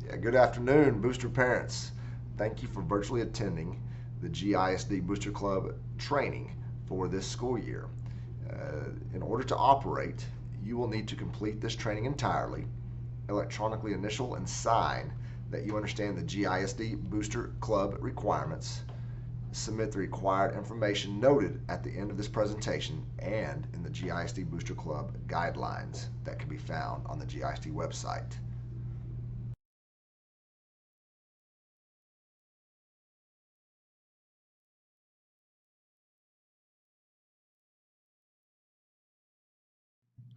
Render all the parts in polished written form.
Yeah, good afternoon, Booster parents. Thank you for virtually attending the GISD Booster Club training for this school year. In order to operate, you will need to complete this training entirely, electronically initial and sign that you understand the GISD Booster Club requirements, submit the required information noted at the end of this presentation and in the GISD Booster Club guidelines that can be found on the GISD website.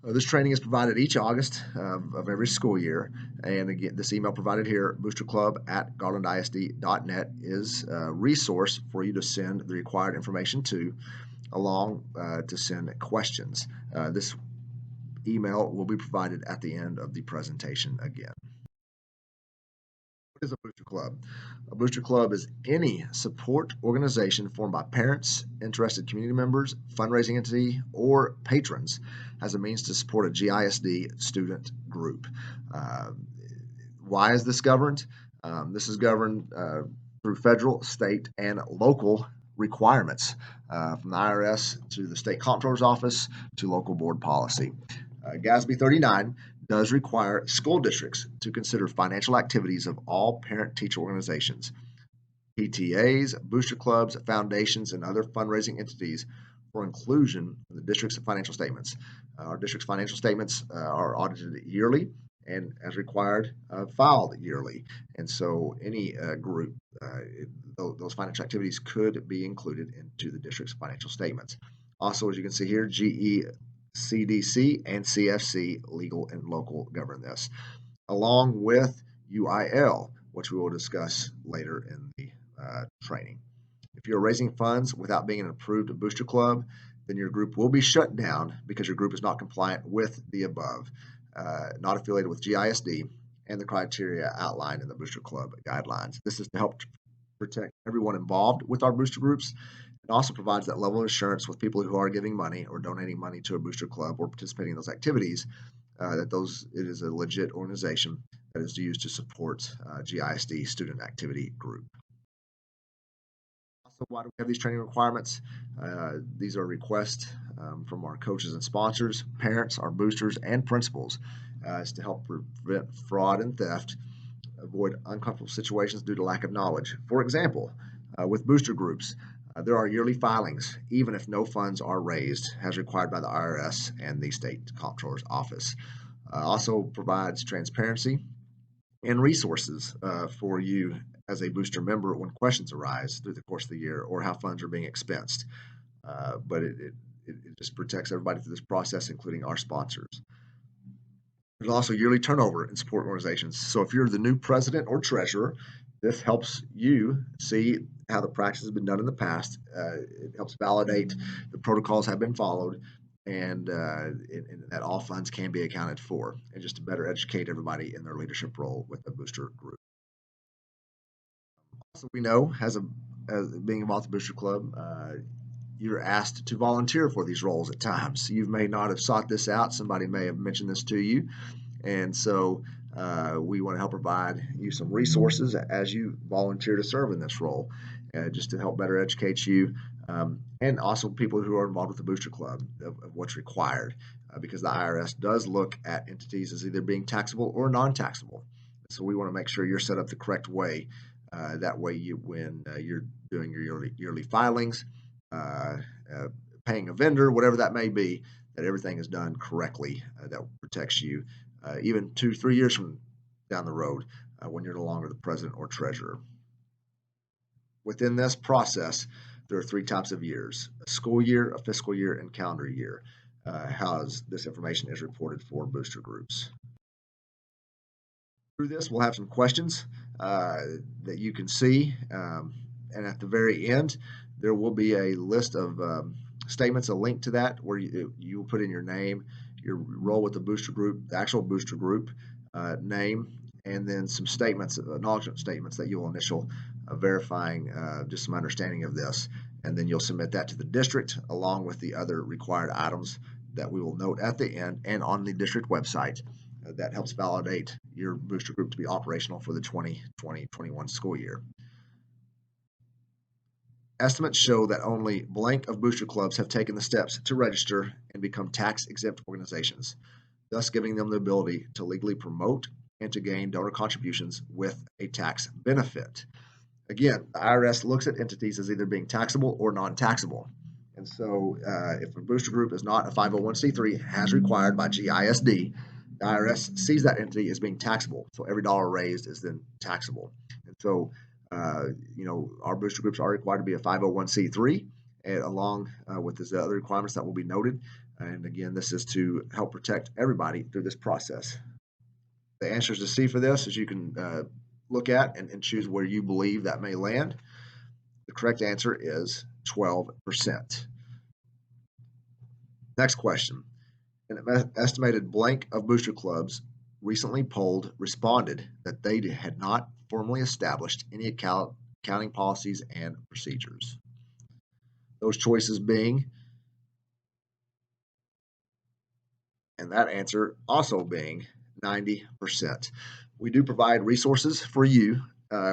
This training is provided each August of every school year. And again, this email provided here, boosterclub@garlandisd.net, is a resource for you to send the required information to, along to send questions. This email will be provided at the end of the presentation again. What is a booster club? A booster club is any support organization formed by parents, interested community members, fundraising entity, or patrons as a means to support a GISD student group. Why is this governed? This is governed through federal, state, and local requirements from the IRS to the state comptroller's office to local board policy. GASB 39 does require school districts to consider financial activities of all parent-teacher organizations, PTAs, booster clubs, foundations, and other fundraising entities for inclusion in the district's financial statements. Our district's financial statements are audited yearly and, as required, filed yearly. And so any group, those financial activities could be included into the district's financial statements. Also, as you can see here, CDC and CFC, legal and local, govern this, along with UIL, which we will discuss later in the training. If you're raising funds without being an approved booster club, then your group will be shut down because your group is not compliant with the above, not affiliated with GISD, and the criteria outlined in the booster club guidelines. This is to help protect everyone involved with our booster groups. It also provides that level of assurance with people who are giving money or donating money to a booster club or participating in those activities, that it is a legit organization that is used to support GISD student activity group. Also, why do we have these training requirements? These are requests from our coaches and sponsors, parents, our boosters, and principals is to help prevent fraud and theft, avoid uncomfortable situations due to lack of knowledge. For example, with booster groups, there are yearly filings, even if no funds are raised, as required by the IRS and the state comptroller's office. Also provides transparency and resources for you as a booster member when questions arise through the course of the year or how funds are being expensed. But it just protects everybody through this process, including our sponsors. There's also yearly turnover in support organizations. So if you're the new president or treasurer, this helps you see how the practice has been done in the past. It helps validate the protocols have been followed and that all funds can be accounted for, and just to better educate everybody in their leadership role with the booster group. Also, we know as being involved in the booster club, you're asked to volunteer for these roles at times. You may not have sought this out. Somebody may have mentioned this to you. And so we want to help provide you some resources as you volunteer to serve in this role, just to help better educate you and also people who are involved with the booster club of what's required, because the IRS does look at entities as either being taxable or non-taxable. So we want to make sure you're set up the correct way. That way, when you're doing your yearly filings, paying a vendor, whatever that may be, that everything is done correctly, that protects you even 2-3 years from down the road when you're no longer the president or treasurer. Within this process, there are 3 types of years: a school year, a fiscal year, and calendar year. How this information is reported for booster groups. Through this, we'll have some questions that you can see, and at the very end, there will be a list of statements, a link to that, where you will put in your name, your role with the booster group, the actual booster group name, and then some statements, acknowledgement statements that you'll initial, verifying just some understanding of this. And then you'll submit that to the district along with the other required items that we will note at the end and on the district website. that helps validate your booster group to be operational for the 2020-21 school year. Estimates show that only blank of booster clubs have taken the steps to register and become tax-exempt organizations, thus giving them the ability to legally promote and to gain donor contributions with a tax benefit. Again, the IRS looks at entities as either being taxable or non-taxable. And so if a booster group is not a 501c3 as required by GISD, the IRS sees that entity as being taxable. So every dollar raised is then taxable. And so, our booster groups are required to be a 501c3 along with these other requirements that will be noted. And again, this is to help protect everybody through this process. The answers to C for this is you can look at and choose where you believe that may land. The correct answer is 12%. Next question. An estimated blank of booster clubs recently polled responded that they had not formally established any accounting policies and procedures. Those choices being, and that answer also being 90%. We do provide resources for you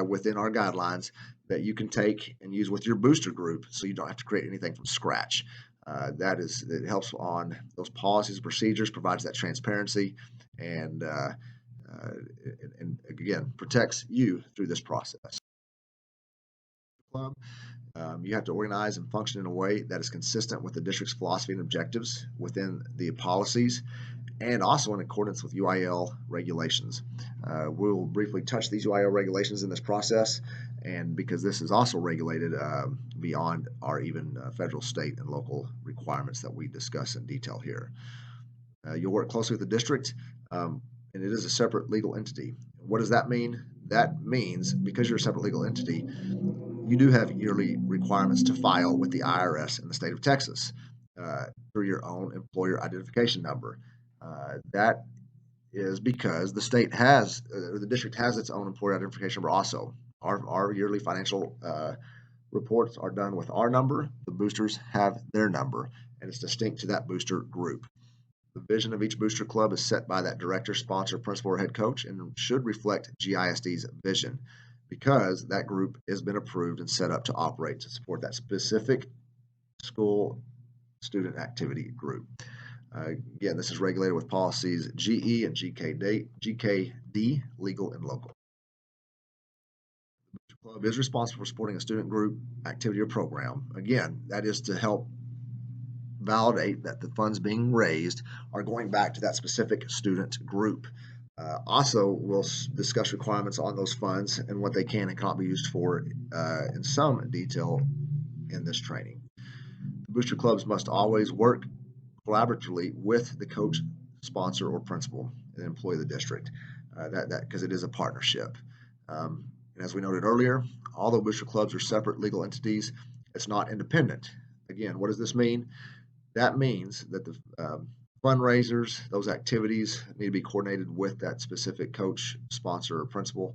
within our guidelines that you can take and use with your booster group, so you don't have to create anything from scratch. It helps on those policies and procedures, provides that transparency, and again protects you through this process. Club, you have to organize and function in a way that is consistent with the district's philosophy and objectives within the policies, and also in accordance with UIL regulations. We'll briefly touch these UIL regulations in this process, and because this is also regulated beyond our even federal, state, and local requirements that we discuss in detail here. You'll work closely with the district, and it is a separate legal entity. What does that mean? That means because you're a separate legal entity, you do have yearly requirements to file with the IRS in the state of Texas through your own employer identification number. That is because the state has, or the district has its own employer identification number also. Our yearly financial reports are done with our number. The boosters have their number, and it's distinct to that booster group. The vision of each booster club is set by that director, sponsor, principal, or head coach, and should reflect GISD's vision, because that group has been approved and set up to operate to support that specific school student activity group. Again, this is regulated with policies GE and GKD, legal and local. The booster club is responsible for supporting a student group activity or program. Again, that is to help validate that the funds being raised are going back to that specific student group. Also, we'll discuss requirements on those funds and what they can and cannot be used for in some detail in this training. The booster clubs must always work collaboratively with the coach, sponsor, or principal, and employee of the district, because it is a partnership. And as we noted earlier, although booster clubs are separate legal entities, it's not independent. Again, what does this mean? That means that the fundraisers, those activities need to be coordinated with that specific coach, sponsor, or principal.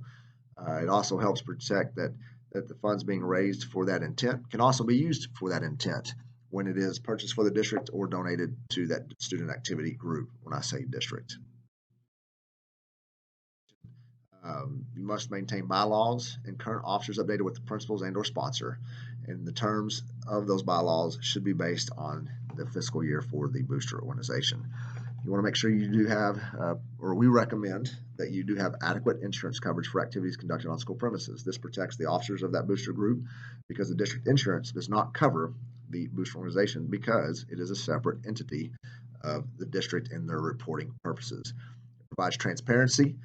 It also helps protect that the funds being raised for that intent can also be used for that intent when it is purchased for the district or donated to that student activity group, when I say district. You must maintain bylaws and current officers updated with the principals and or sponsor, and the terms of those bylaws should be based on the fiscal year for the booster organization. You want to make sure you do have, or we recommend that you do have adequate insurance coverage for activities conducted on school premises. This protects the officers of that booster group because the district insurance does not cover the booster organization because it is a separate entity of the district in their reporting purposes. It provides transparency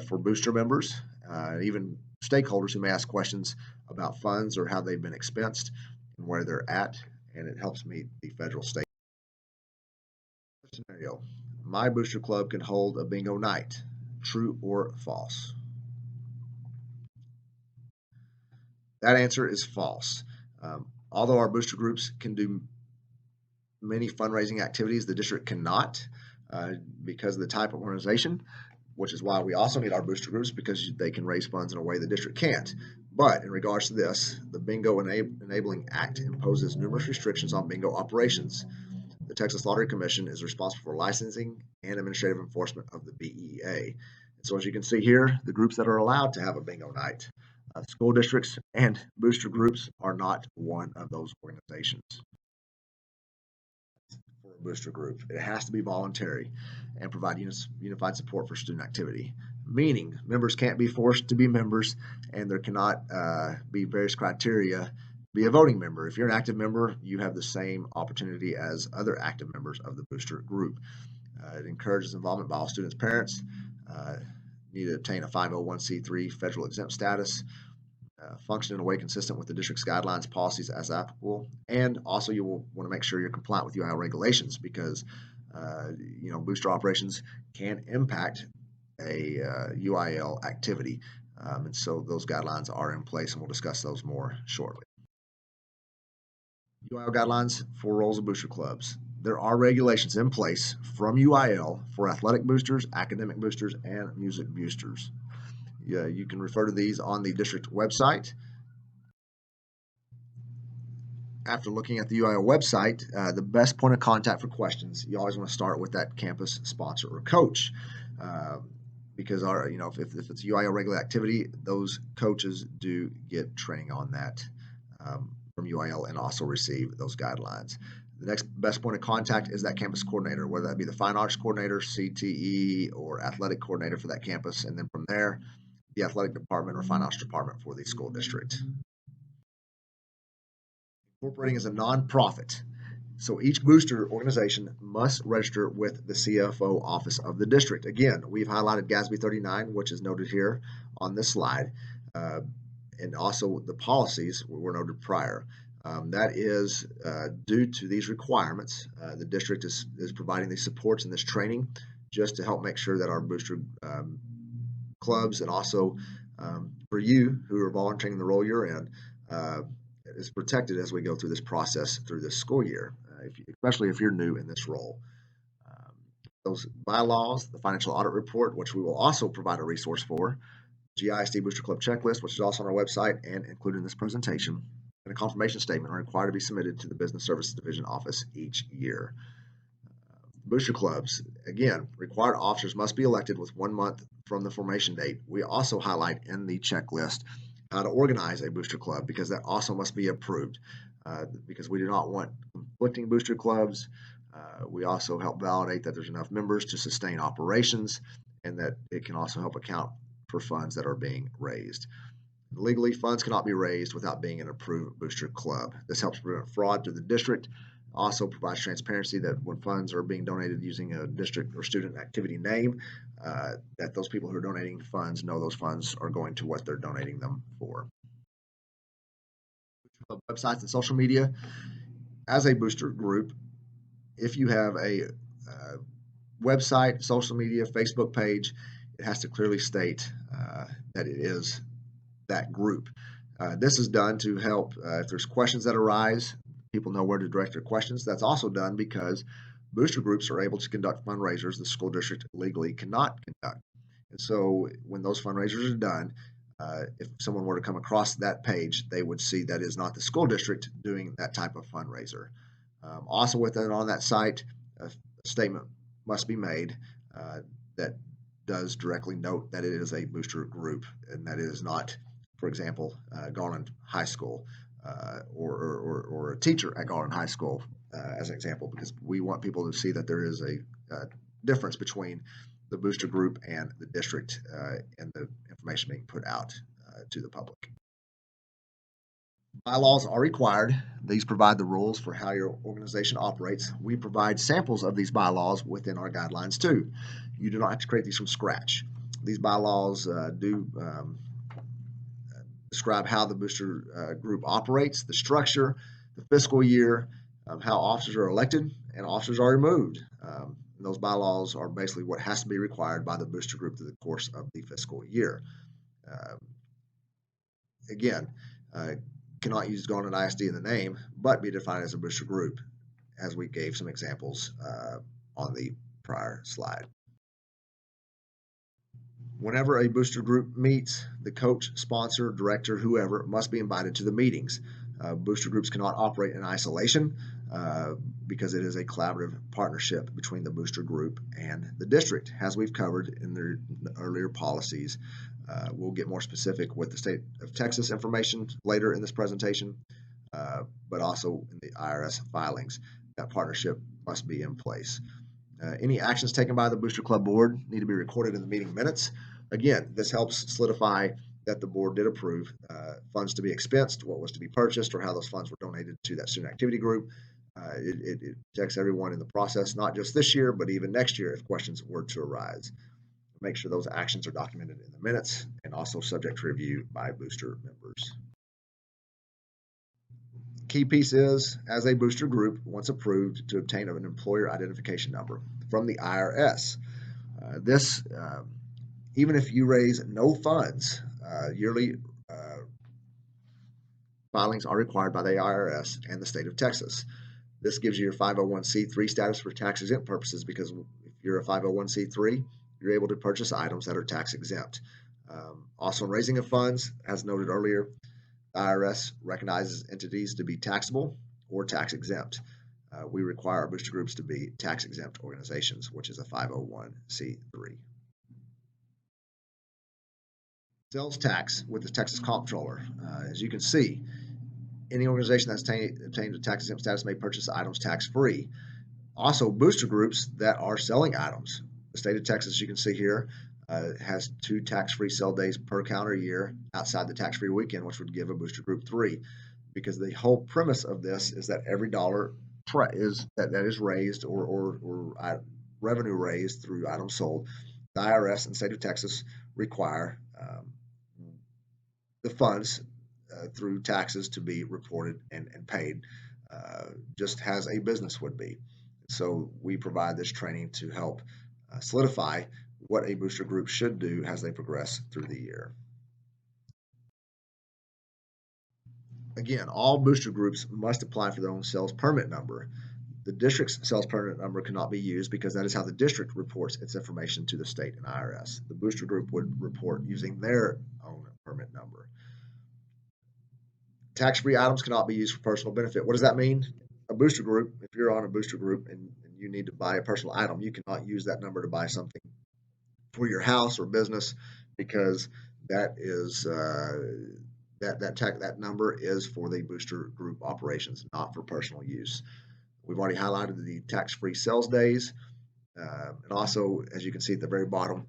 for booster members, even stakeholders who may ask questions about funds or how they've been expensed and where they're at, and it helps meet the federal state scenario. My booster club can hold a bingo night. True or false? That answer is false. Although our booster groups can do many fundraising activities, the district cannot because of the type of organization, which is why we also need our booster groups, because they can raise funds in a way the district can't. But in regards to this, the Bingo Enabling Act imposes numerous restrictions on bingo operations. the Texas Lottery Commission is responsible for licensing and administrative enforcement of the BEA. So as you can see here, the groups that are allowed to have a bingo night, school districts and booster groups are not one of those organizations. For a booster group, it has to be voluntary and provide unified support for student activity, meaning members can't be forced to be members, and there cannot be various criteria to be a voting member. If you're an active member, you have the same opportunity as other active members of the booster group. It encourages involvement by all students' parents. Need to obtain a 501c3 federal exempt status, function in a way consistent with the district's guidelines, policies as applicable, and also you will want to make sure you're compliant with UIL regulations because booster operations can impact a UIL activity, and so those guidelines are in place, and we'll discuss those more shortly. UIL guidelines for roles of booster clubs. There are regulations in place from UIL for athletic boosters, academic boosters, and music boosters. You can refer to these on the district website. After looking at the UIL website, the best point of contact for questions, you always want to start with that campus sponsor or coach, because if it's a UIL regular activity, those coaches do get training on that from UIL and also receive those guidelines. The next best point of contact is that campus coordinator, whether that be the fine arts coordinator, CTE, or athletic coordinator for that campus, and then from there, the athletic department or fine arts department for the school district. Incorporating as a nonprofit. So each booster organization must register with the CFO office of the district. Again, we've highlighted GISD 39, which is noted here on this slide, and also the policies were noted prior. That is due to these requirements. The district is providing these supports and this training just to help make sure that our booster clubs and also for you who are volunteering the role you're in is protected as we go through this process through this school year, especially if you're new in this role. Those bylaws, the financial audit report, which we will also provide a resource for, GISD Booster Club checklist, which is also on our website and included in this presentation, and a confirmation statement are required to be submitted to the Business Services Division office each year. Booster clubs, again, required officers must be elected with 1 month from the formation date. We also highlight in the checklist how to organize a booster club because that also must be approved because we do not want conflicting booster clubs. We also help validate that there's enough members to sustain operations and that it can also help account for funds that are being raised. Legally, funds cannot be raised without being an approved booster club. This helps prevent fraud to the district. Also provides transparency that when funds are being donated using a district or student activity name, that those people who are donating funds know those funds are going to what they're donating them for. Websites and social media. As a booster group, if you have a website, social media, Facebook page, it has to clearly state that it is that group. This is done to help if there's questions that arise, people know where to direct their questions. That's also done because booster groups are able to conduct fundraisers the school district legally cannot conduct. And so when those fundraisers are done, if someone were to come across that page, they would see that is not the school district doing that type of fundraiser. Also within on that site, a statement must be made that does directly note that it is a booster group and that it is not, for example, Garland High School or a teacher at Garland High School as an example, because we want people to see that there is a difference between the booster group and the district and the information being put out to the public. Bylaws are required. These provide the rules for how your organization operates. We provide samples of these bylaws within our guidelines too. You do not have to create these from scratch. These bylaws do describe how the booster group operates, the structure, the fiscal year, how officers are elected and officers are removed. Those bylaws are basically what has to be required by the booster group through the course of the fiscal year. Again, cannot use Garland ISD in the name, but be defined as a booster group, as we gave some examples on the prior slide. Whenever a booster group meets, the coach, sponsor, director, whoever must be invited to the meetings. Booster groups cannot operate in isolation. because it is a collaborative partnership between the booster group and the district, as we've covered in their earlier policies. We'll get more specific with the state of Texas information later in this presentation, but also in the IRS filings. That partnership must be in place. Any actions taken by the Booster Club board need to be recorded in the meeting minutes. Again, this helps solidify that the board did approve funds to be expensed, what was to be purchased, or how those funds were donated to that student activity group. It protects everyone in the process, not just this year, but even next year if questions were to arise. Make sure those actions are documented in the minutes and also subject to review by booster members. Key piece is, as a booster group, once approved, to obtain an employer identification number from the IRS. Even if you raise no funds, yearly filings are required by the IRS and the state of Texas. This gives you your 501c3 status for tax-exempt purposes, because if you're a 501c3, you're able to purchase items that are tax-exempt. Also, in raising of funds, as noted earlier, the IRS recognizes entities to be taxable or tax-exempt. We require our booster groups to be tax-exempt organizations, which is a 501c3. Sales tax with the Texas Comptroller. As you can see, any organization that's obtained a tax-exempt status may purchase items tax-free. Also, booster groups that are selling items. The state of Texas, you can see here, has 2 tax-free sale days per calendar year outside the tax-free weekend, which would give a booster group 3. Because the whole premise of this is that every dollar that is raised or revenue raised through items sold, the IRS and state of Texas require the funds through taxes to be reported and paid, just as a business would be. So we provide this training to help solidify what a booster group should do as they progress through the year. Again, all booster groups must apply for their own sales permit number. The district's sales permit number cannot be used because that is how the district reports its information to the state and IRS. The booster group would report using their own permit number. Tax-free items cannot be used for personal benefit. What does that mean? A booster group, if you're on a booster group and you need to buy a personal item, you cannot use that number to buy something for your house or business, because that is that number is for the booster group operations, not for personal use. We've already highlighted the tax-free sales days, and also, as you can see at the very bottom,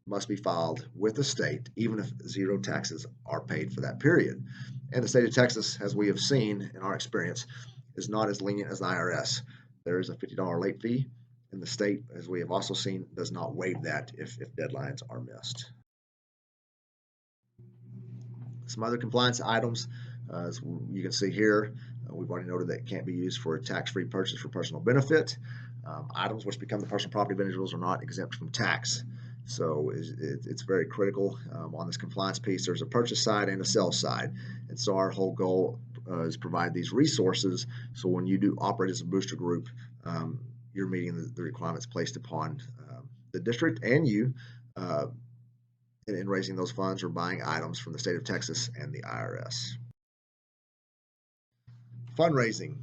must be filed with the state, even if 0 taxes are paid for that period. And the state of Texas, as we have seen in our experience, is not as lenient as the IRS. There is a $50 late fee, and the state, as we have also seen, does not waive that if deadlines are missed. Some other compliance items, as you can see here, we've already noted that it can't be used for a tax-free purchase for personal benefit. Items which become the personal property of individuals are not exempt from tax. So it's very critical on this compliance piece. There's a purchase side and a sell side. And so our whole goal is provide these resources, so when you do operate as a booster group, you're meeting the requirements placed upon the district and you in raising those funds or buying items from the state of Texas and the IRS. Fundraising,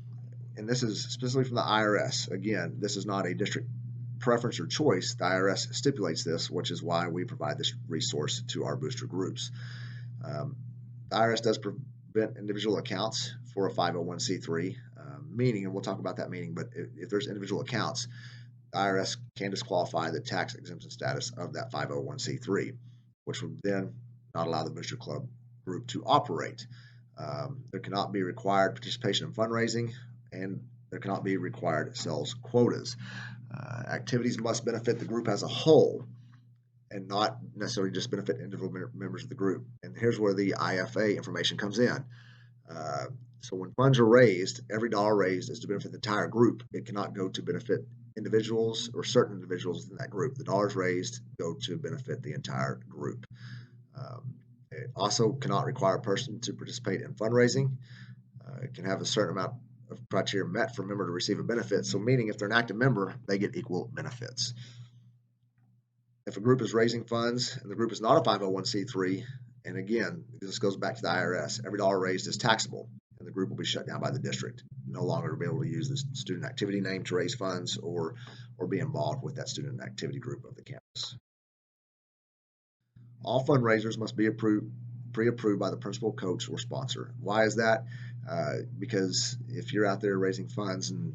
and this is specifically from the IRS. Again, this is not a district preference or choice. The IRS stipulates this, which is why we provide this resource to our booster groups. The IRS does prevent individual accounts for a 501c3, meaning, and we'll talk about that meaning, but if there's individual accounts, the IRS can disqualify the tax exemption status of that 501c3, which would then not allow the booster club group to operate. There cannot be required participation in fundraising, and there cannot be required sales quotas. Activities must benefit the group as a whole and not necessarily just benefit individual members of the group. And here's where the IFA information comes in. So when funds are raised, every dollar raised is to benefit the entire group. It cannot go to benefit individuals or certain individuals in that group. The dollars raised go to benefit the entire group. It also cannot require a person to participate in fundraising. It can have a certain amount of criteria met for a member to receive a benefit. So meaning if they're an active member, they get equal benefits. If a group is raising funds and the group is not a 501c3, and again, this goes back to the IRS, every dollar raised is taxable, and and the group will be shut down by the district. No longer be able to use the student activity name to raise funds or be involved with that student activity group of the campus. All fundraisers must be pre-approved by the principal, coach, or sponsor. Why is that? Because if you're out there raising funds, and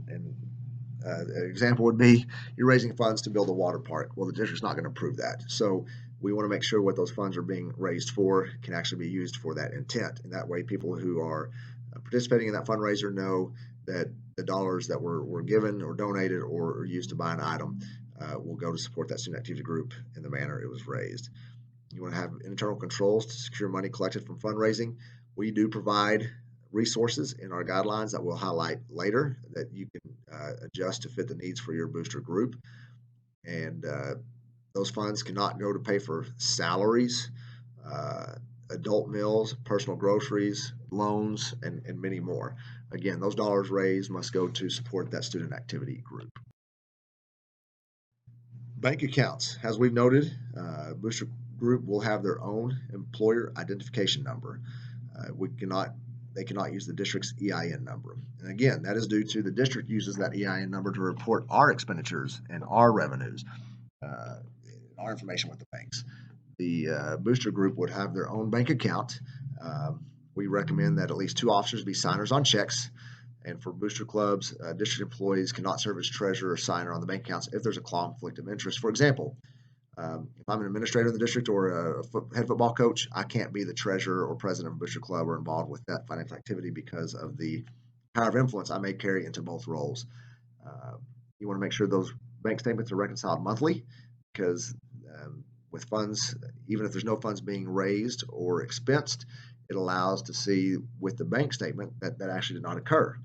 an example would be you're raising funds to build a water park. Well, the district's not going to approve that. So we want to make sure what those funds are being raised for can actually be used for that intent. And that way, people who are participating in that fundraiser know that the dollars that were given or donated or used to buy an item will go to support that student activity group in the manner it was raised. You want to have internal controls to secure money collected from fundraising. We do provide resources in our guidelines that we'll highlight later that you can adjust to fit the needs for your booster group. And those funds cannot go to pay for salaries, adult meals, personal groceries, loans, and many more. Again, those dollars raised must go to support that student activity group. Bank accounts, as we've noted, booster group will have their own employer identification number. They cannot use the district's EIN number. And again, that is due to the district uses that EIN number to report our expenditures and our revenues, our information with the banks. The booster group would have their own bank account. We recommend that at least 2 officers be signers on checks. And for booster clubs, district employees cannot serve as treasurer or signer on the bank accounts if there's a conflict of interest. For example, if I'm an administrator of the district or a head football coach, I can't be the treasurer or president of a booster club or involved with that financial activity because of the power of influence I may carry into both roles. You want to make sure those bank statements are reconciled monthly because with funds, even if there's no funds being raised or expensed, it allows to see with the bank statement that actually did not occur.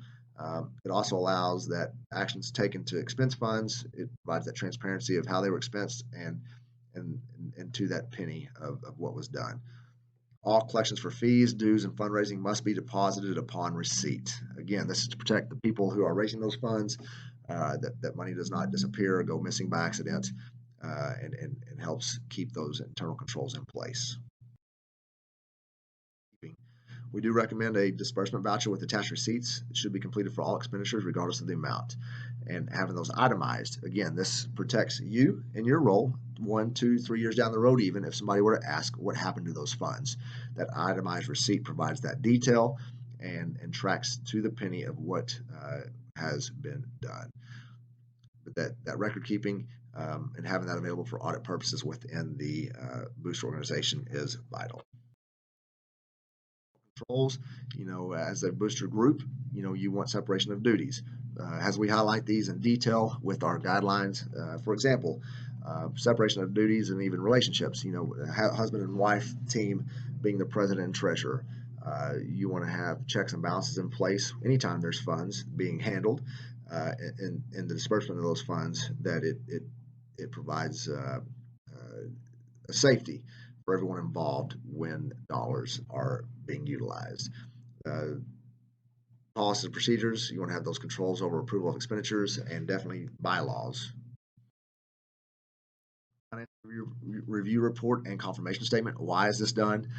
It also allows that actions taken to expense funds. It provides that transparency of how they were expensed and to that penny of what was done. All collections for fees, dues, and fundraising must be deposited upon receipt. Again, this is to protect the people who are raising those funds, that money does not disappear or go missing by accident, and helps keep those internal controls in place. We do recommend a disbursement voucher with attached receipts. It should be completed for all expenditures regardless of the amount. And having those itemized, again, this protects you and your role 1, 2, 3 years down the road, even if somebody were to ask what happened to those funds. That itemized receipt provides that detail and tracks to the penny of what has been done. But that record keeping and having that available for audit purposes within the booster organization is vital. Controls, as a booster group, you want separation of duties. As we highlight these in detail with our guidelines, for example, separation of duties and even relationships, husband and wife team being the president and treasurer. You want to have checks and balances in place anytime there's funds being handled, in the disbursement of those funds, that it provides a safety for everyone involved when dollars are being utilized. Policies and procedures, you want to have those controls over approval of expenditures, and definitely bylaws. Financial review report and confirmation statement. Why is this done?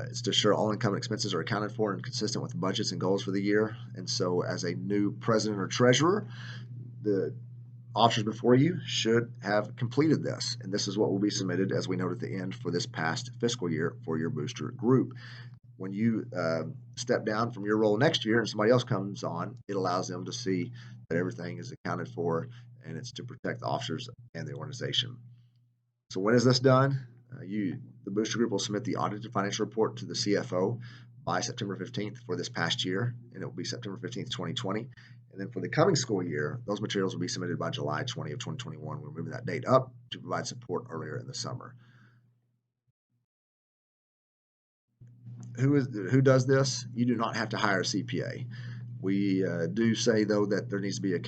It's to ensure all income and expenses are accounted for and consistent with budgets and goals for the year. And so as a new president or treasurer, the officers before you should have completed this, and this is what will be submitted, as we noted at the end, for this past fiscal year for your booster group. When you step down from your role next year and somebody else comes on, it allows them to see that everything is accounted for, and it's to protect the officers and the organization. So when is this done? The booster group will submit the audited financial report to the CFO by September 15th for this past year, and it will be September 15th, 2020. And then for the coming school year, those materials will be submitted by July 20 of 2021. We're moving that date up to provide support earlier in the summer. Who does this? You do not have to hire a CPA. We do say, though, that there needs to be a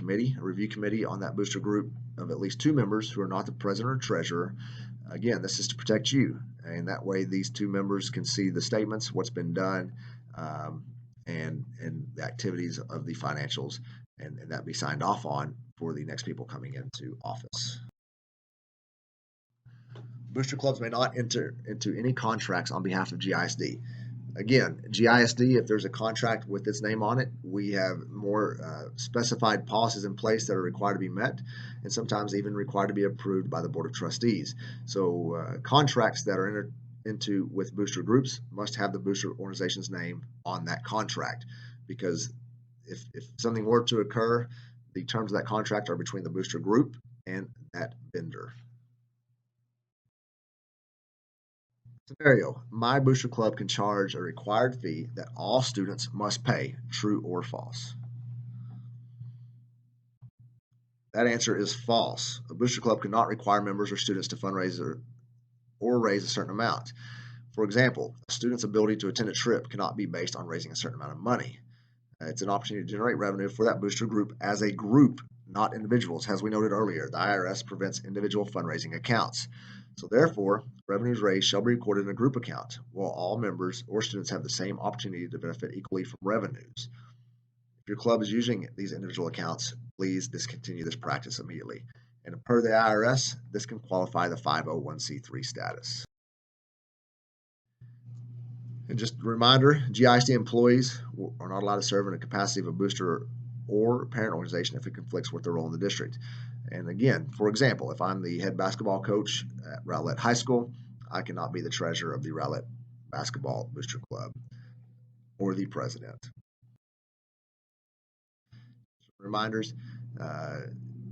review committee on that booster group of at least 2 members who are not the president or treasurer. Again, this is to protect you, and that way these 2 members can see the statements, what's been done, and the activities of the financials, and that be signed off on for the next people coming into office. Booster clubs may not enter into any contracts on behalf of GISD. Again, GISD, if there's a contract with its name on it, we have more specified policies in place that are required to be met, and sometimes even required to be approved by the Board of Trustees. So contracts that are entered into with booster groups must have the booster organization's name on that contract, because if something were to occur, the terms of that contract are between the booster group and that vendor. Scenario: my booster club can charge a required fee that all students must pay, true or false? That answer is false. A booster club cannot require members or students to fundraise or raise a certain amount. For example, a student's ability to attend a trip cannot be based on raising a certain amount of money. It's an opportunity to generate revenue for that booster group as a group, not individuals. As we noted earlier, the IRS prevents individual fundraising accounts. So therefore, revenues raised shall be recorded in a group account, while all members or students have the same opportunity to benefit equally from revenues. If your club is using these individual accounts, please discontinue this practice immediately. And per the IRS, this can qualify the 501c3 status. And just a reminder, GISD employees are not allowed to serve in the capacity of a booster or parent organization if it conflicts with their role in the district. And again, for example, if I'm the head basketball coach at Rowlett High School, I cannot be the treasurer of the Rowlett Basketball Booster Club or the president. Reminders,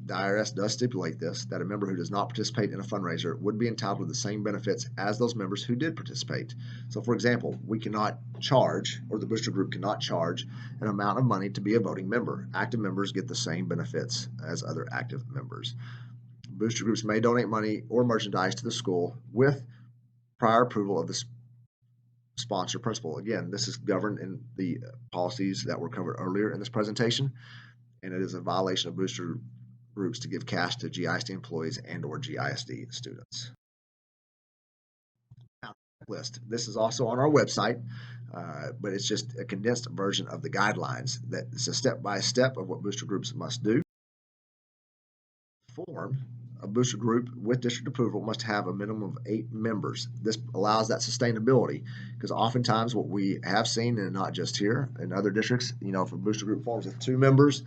the IRS does stipulate this, that a member who does not participate in a fundraiser would be entitled to the same benefits as those members who did participate. So for example, we cannot charge, or the booster group cannot charge, an amount of money to be a voting member. Active members get the same benefits as other active members. Booster groups may donate money or merchandise to the school with prior approval of the sponsor principal. Again, this is governed in the policies that were covered earlier in this presentation, and it is a violation of booster groups to give cash to GISD employees and or GISD students. Now, list. This is also on our website, but it's just a condensed version of the guidelines. That it's a step-by-step of what booster groups must do. Form a booster group with district approval must have a minimum of 8 members. This allows that sustainability, because oftentimes what we have seen, and not just here, in other districts, if a booster group forms with 2 members,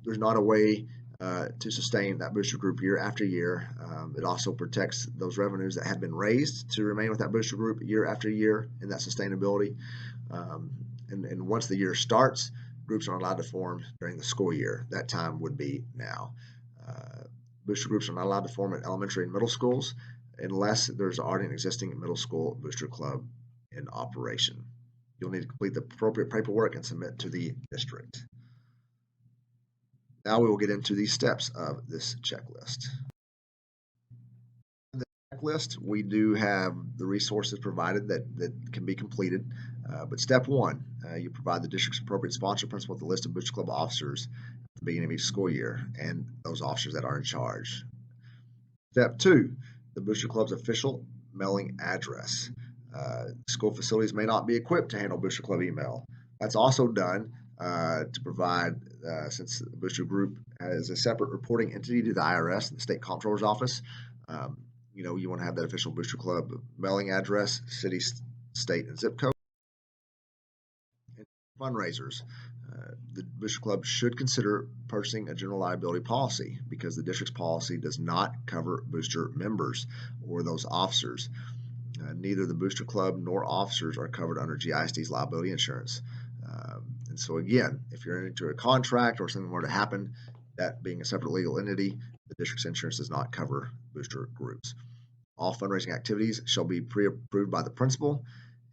there's not a way to sustain that booster group year after year. It also protects those revenues that have been raised to remain with that booster group year after year in that sustainability. And once the year starts, groups are allowed to form during the school year. That time would be now. Booster groups are not allowed to form at elementary and middle schools unless there's already an existing middle school booster club in operation. You'll need to complete the appropriate paperwork and submit to the district. Now we will get into the steps of this checklist. In the checklist, we do have the resources provided that can be completed. But step 1, you provide the district's appropriate sponsor principal with a list of booster club officers at the beginning of each school year and those officers that are in charge. Step 2, the booster club's official mailing address. School facilities may not be equipped to handle booster club email. That's also done to provide, since the booster group has a separate reporting entity to the IRS and the state comptroller's office, you want to have that official booster club mailing address, city, state, and zip code. And fundraisers. The booster club should consider purchasing a general liability policy, because the district's policy does not cover booster members or those officers. Neither the booster club nor officers are covered under GISD's liability insurance. And so again, if you're into a contract or something were to happen, that being a separate legal entity, the district's insurance does not cover booster groups. All fundraising activities shall be pre-approved by the principal.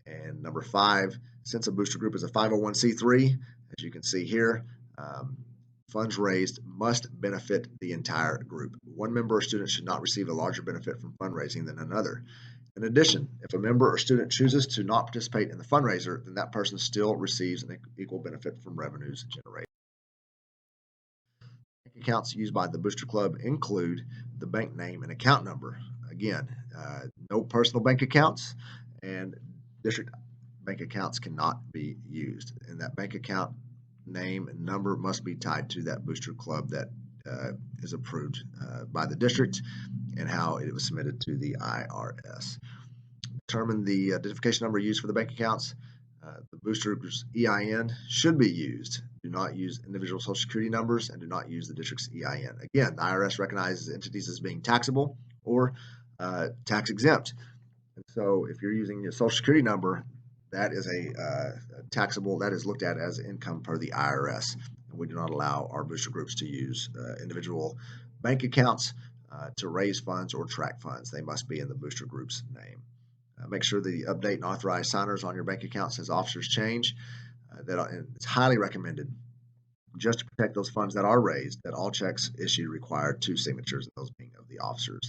And number 5, since a booster group is a 501c3, as you can see here, funds raised must benefit the entire group. One member or student should not receive a larger benefit from fundraising than another. In addition, if a member or student chooses to not participate in the fundraiser, then that person still receives an equal benefit from revenues generated. Bank accounts used by the booster club include the bank name and account number. Again, no personal bank accounts, and district bank accounts cannot be used. And that bank account name and number must be tied to that booster club that is approved by the district and how it was submitted to the IRS. Determine the identification number used for the bank accounts. The booster's EIN should be used. Do not use individual social security numbers and do not use the district's EIN. Again, the IRS recognizes entities as being taxable or tax exempt. And so if you're using your social security number, that is a taxable, that is looked at as income per the IRS. And we do not allow our booster groups to use individual bank accounts to raise funds or track funds. They must be in the booster group's name. Make sure the update and authorize signers on your bank accounts as officers change. It's highly recommended, just to protect those funds that are raised, that all checks issued require 2 signatures, those being of the officers.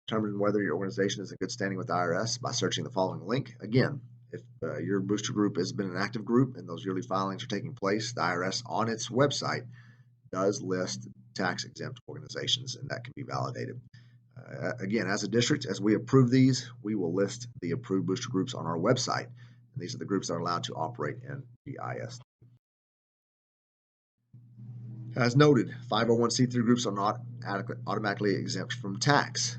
Determine whether your organization is in good standing with the IRS by searching the following link. Again, if your booster group has been an active group and those yearly filings are taking place, the IRS on its website does list tax exempt organizations, and that can be validated. Again, as a district, as we approve these, we will list the approved booster groups on our website. And these are the groups that are allowed to operate in GISD. As noted, 501c3 groups are not automatically exempt from tax.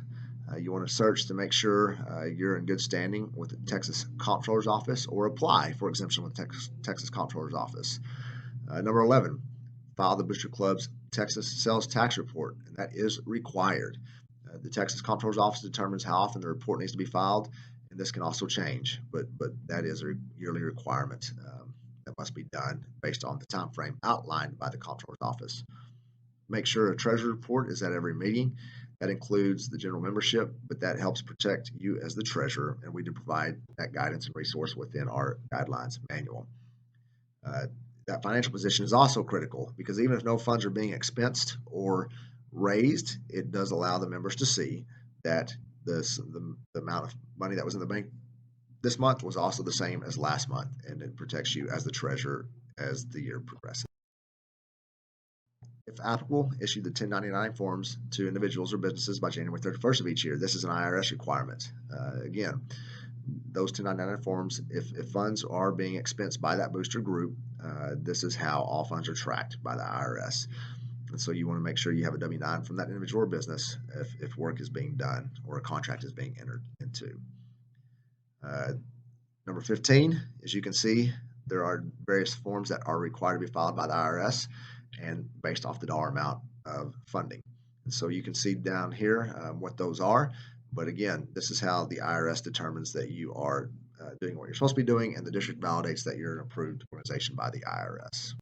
You want to search to make sure you're in good standing with the Texas Comptroller's Office or apply for exemption with Texas Comptroller's Office. Number 11, file the booster club's Texas sales tax report, and that is required. The Texas Comptroller's Office determines how often the report needs to be filed, and this can also change, but that is a yearly requirement that must be done based on the time frame outlined by the Comptroller's Office. Make sure a treasury report is at every meeting. That includes the general membership, but that helps protect you as the treasurer, and we do provide that guidance and resource within our guidelines manual. That financial position is also critical because even if no funds are being expensed or raised, it does allow the members to see that the amount of money that was in the bank this month was also the same as last month, and it protects you as the treasurer as the year progresses. If applicable, issue the 1099 forms to individuals or businesses by January 31st of each year. This is an IRS requirement. Again, those 1099 forms, if funds are being expensed by that booster group, this is how all funds are tracked by the IRS. And so you want to make sure you have a W-9 from that individual or business if work is being done or a contract is being entered into. Number 15, as you can see, there are various forms that are required to be filed by the IRS and based off the dollar amount of funding. And so you can see down here what those are. But again, this is how the IRS determines that you are doing what you're supposed to be doing, and the district validates that you're an approved organization by the IRS.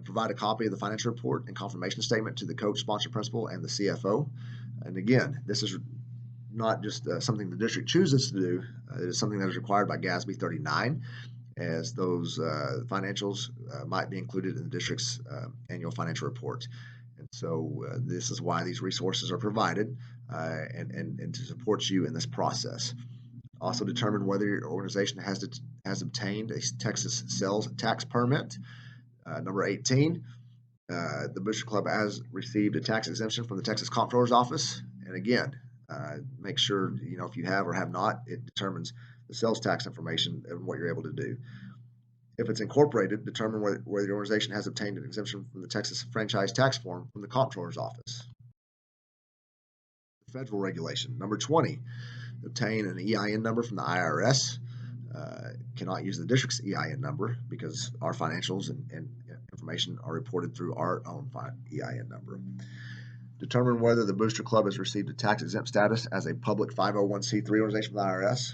Provide a copy of the financial report and confirmation statement to the coach, sponsor, principal, and the CFO. And again, this is not just something the district chooses to do. It is something that is required by GASB 39, as those financials might be included in the district's annual financial report. And so this is why these resources are provided and to support you in this process. Also determine whether your organization has obtained a Texas sales tax permit. Number 18, the booster club has received a tax exemption from the Texas Comptroller's Office. And again, make sure, if you have or have not, it determines the sales tax information and what you're able to do. If it's incorporated, determine whether the organization has obtained an exemption from the Texas franchise tax form from the Comptroller's Office. Federal regulation. Number 20, obtain an EIN number from the IRS. Cannot use the district's EIN number because our financials and information are reported through our own EIN number. Determine whether the booster club has received a tax exempt status as a public 501c3 organization from the IRS.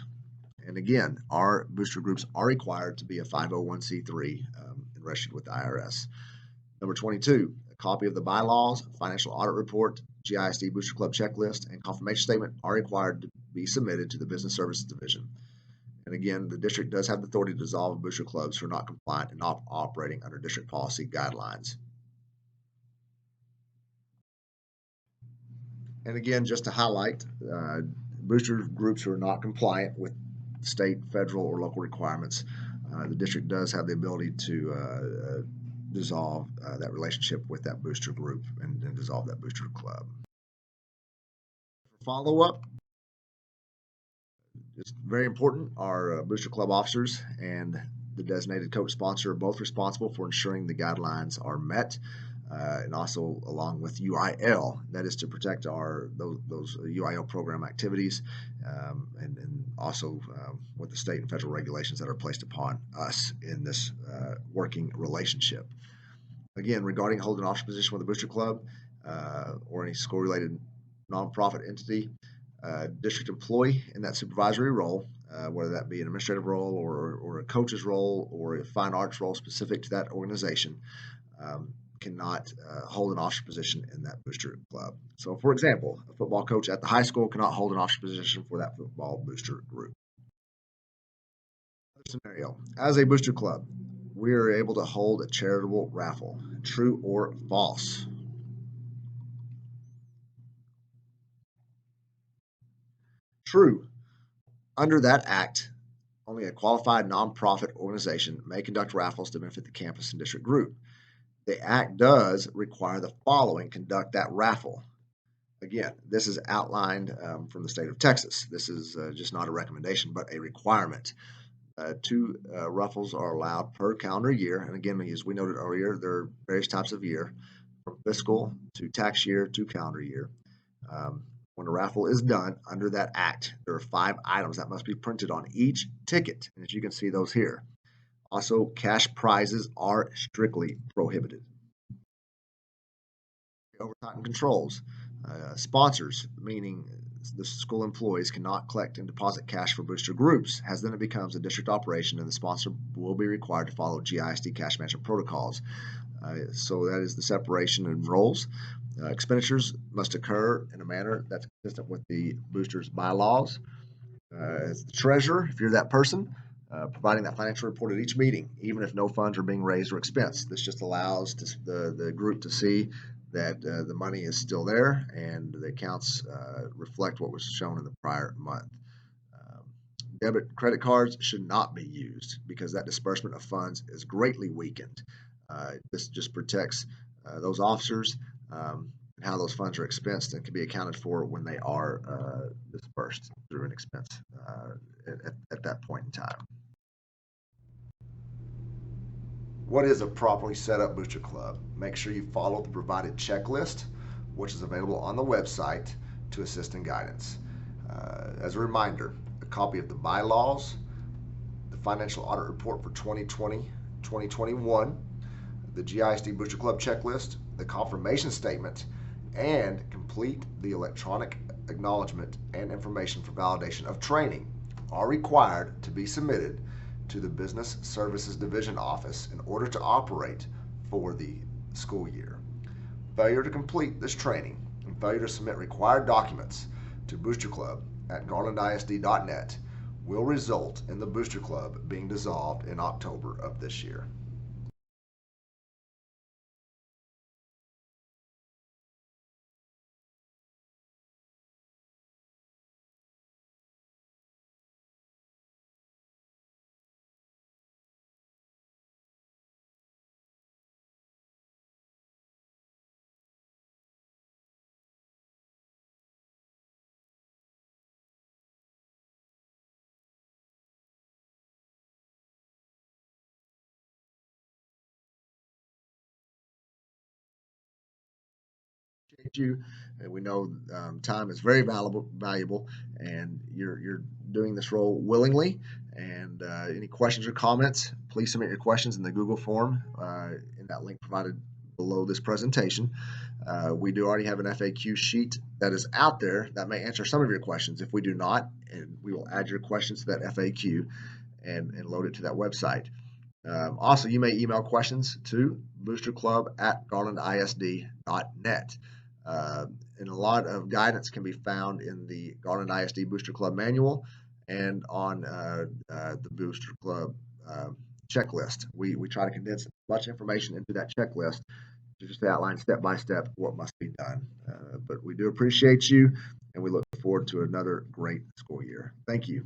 And again, our booster groups are required to be a 501c3 and registered with the IRS. Number 22, a copy of the bylaws, financial audit report, GISD booster club checklist, and confirmation statement are required to be submitted to the Business Services Division. And again, the district does have the authority to dissolve booster clubs who are not compliant and not operating under district policy guidelines. And again, just to highlight, booster groups who are not compliant with state, federal, or local requirements, the district does have the ability to dissolve that relationship with that booster group and dissolve that booster club. For follow-up, it's very important. Our booster club officers and the designated coach sponsor are both responsible for ensuring the guidelines are met. and also along with UIL, that is to protect those UIL program activities, and also with the state and federal regulations that are placed upon us in this working relationship. Again, regarding holding an officer position with a booster club or any school-related nonprofit entity, district employee in that supervisory role, whether that be an administrative role or a coach's role or a fine arts role specific to that organization, cannot hold an officer position in that booster club. So, for example, a football coach at the high school cannot hold an officer position for that football booster group. Another scenario: as a booster club, we are able to hold a charitable raffle. True or false? True. Under that act, only a qualified nonprofit organization may conduct raffles to benefit the campus and district group. The act does require the following conduct that raffle. Again, this is outlined from the state of Texas. This is just not a recommendation, but a requirement. Two raffles are allowed per calendar year. And again, as we noted earlier, there are various types of year, from fiscal to tax year to calendar year. When a raffle is done under that act, there are 5 items that must be printed on each ticket. And as you can see those here. Also, cash prizes are strictly prohibited. Oversight and controls. Sponsors, meaning the school employees, cannot collect and deposit cash for booster groups, as then it becomes a district operation and the sponsor will be required to follow GISD cash management protocols. So that is the separation in roles. Expenditures must occur in a manner that's consistent with the boosters bylaws. As the treasurer, if you're that person, providing that financial report at each meeting, even if no funds are being raised or expensed. This just allows the group to see that the money is still there and the accounts reflect what was shown in the prior month. Debit credit cards should not be used because that disbursement of funds is greatly weakened. This just protects those officers and how those funds are expensed and can be accounted for when they are dispersed through an expense at that point in time. What is a properly set up booster club? Make sure you follow the provided checklist, which is available on the website to assist in guidance. As a reminder, a copy of the bylaws, the financial audit report for 2020-2021, the GISD Booster Club checklist, the confirmation statement, and complete the electronic acknowledgement and information for validation of training are required to be submitted to the Business Services Division office in order to operate for the school year. Failure to complete this training and failure to submit required documents to Booster Club at garlandisd.net will result in the Booster Club being dissolved in October of this year. You, and we know time is very valuable, and you're doing this role willingly. And any questions or comments, please submit your questions in the Google form in that link provided below this presentation. We do already have an FAQ sheet that is out there that may answer some of your questions. If we do not, and we will add your questions to that FAQ and load it to that website. Also, you may email questions to boosterclub@garlandisd.net. And a lot of guidance can be found in the Garland ISD Booster Club manual and on the Booster Club checklist. We try to condense much information into that checklist to just outline step by step what must be done. But we do appreciate you, and we look forward to another great school year. Thank you.